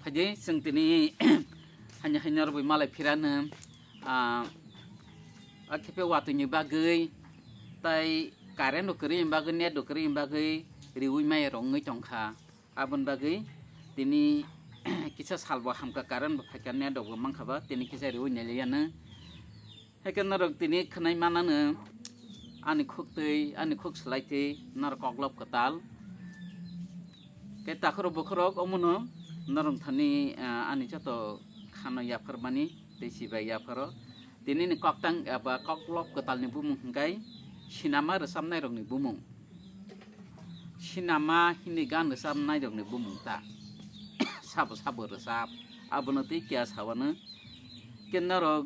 Faje जों दिनै hanya robai malai firano खेबे वातुनि बागै tai karen dokeri bagai net dokeri bagai riui mai rongai tongkha abon bagai tini kisah salwa hamka karen bafakan net dok mangkaba tini kisah riui neliana hekan narok tini kenai mana ne ani khuk selai nar koglop ketal ke takhro bokhro omono narong thani ani joto khano ya permani desi ba ya paro tini ni koktang apa koglop ketal ni bumung hingkai sinama resam nai rong ni bumung sinama hini gan resam nai rong ni bumung ta sabo resap abonoti kya sawana kenaro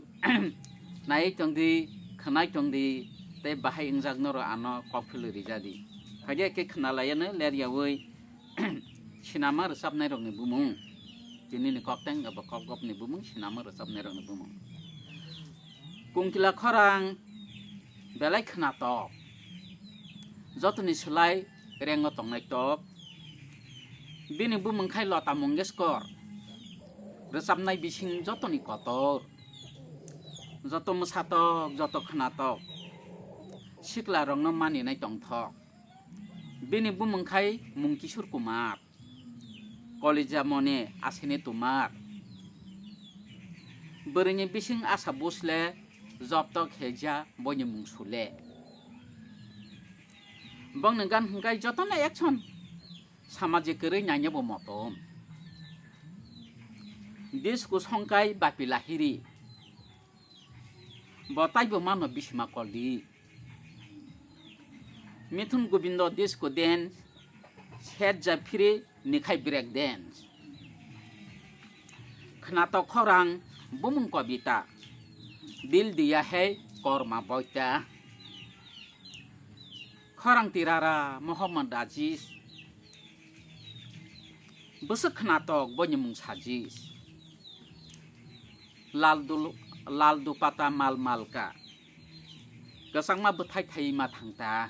nai tongdi khanai tongdi te bahai ingjak noro ano kopulu rijadi haje ke khnalayan ler yawoi sinama resap nai rong ni bumung tini ni koktang apa koglop ni bumung sinama resap nai rong ni bumung kungkila khorang belai khna tok jotoni sulai rengo tongnai tok bini bumung khai lota mongeskor resapnai bising jotoni kotor joto musatok joto khna tok sikla rongno maninai tongthok bini bumung khai mung Kishor Kumar Kolija mone asini tumar berini bising asa busle jobtok heja bonya mungsule bang negan hingkai jotona action samajik kere nyanya bomotom disku songkai bapi lahiri botai bomano bisma koldi Mithun Gobindo disco den heja phiri nikai break dance khnato khorang bumung kobita दिल दिया है कर्मा बोइता खरang tirara Muhammad Aziz besek knatok bonyemung sajis lal dupata mal malka gasangma bethai thai ma thangta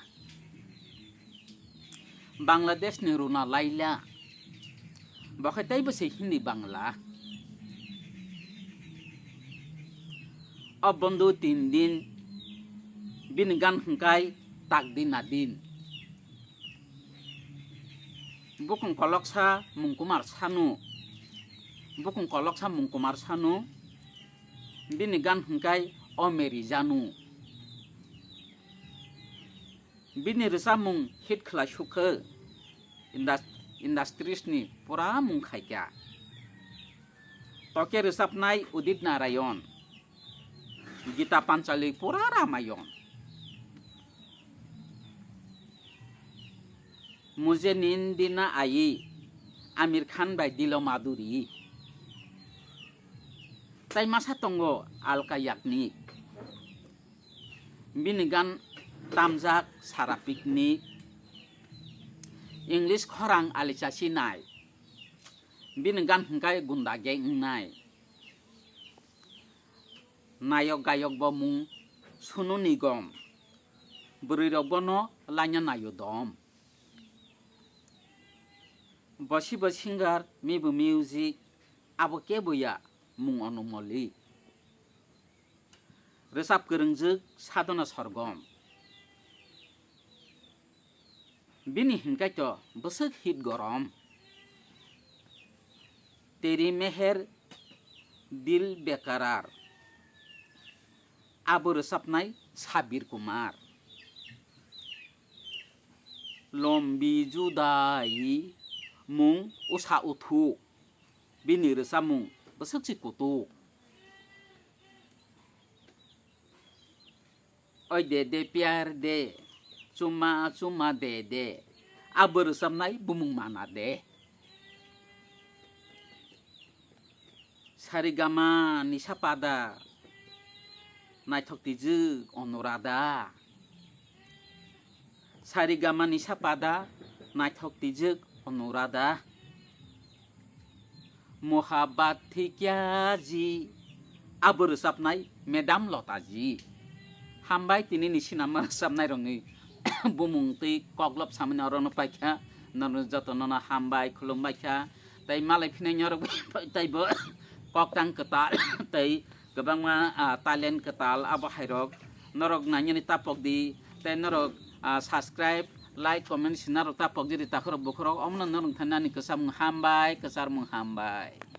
Bangladesh ni runa laila bakhatai bese Hindi Bangla Abondu 3 din binigan hengkai tak din adin bukung koloksa mungkumar sanu binigan hengkai omeri janu bini resamung hit khla sukhe industries ni pura mung khaikya toke resapnai Udit Narayan Gita Pancali pura Ramayon Mujhe नींद ना आई Amir Khan by Dilo Maduri Tai masa tongo Alka Yakni Binigan Tamzak Sara Piknik English Khorang Alisa Sinai Binigan Hengkai Gunda Geng Nai Nayok gayok bomung sunu nigom berirok bono lanya nayodom bosi singer mibu music abo kebuya mung onomoli resap kerengjek sadona sorgom bini hingkai to besek hit gorom teri meher dil bekarar Abu resapnai Sabir Kumar Lombi judai mung usa uthu bini resamung besek cikutu oi dede piar de cuma dede Abu resapnai bumung mana de sarigama nisapada Naitok tiju Onorada Sarigama Nisapada Naitok tiju Onorada Mohabat Thikyaji Abu resapnai Medam Lotaji Hambai tini nisinama resapnai rongi bumung ti koglop samani orono paikha nanu joto nona hambai khulumbaikha tai malai phine nyorok tai bo kok tang ketal tai gabang ma talent ketal abo hairok norok nanya ni tapok di tai norok subscribe like comment sinarok tapok jadi takrok bokrok omna norok thanani kesam hambai kesar menghambai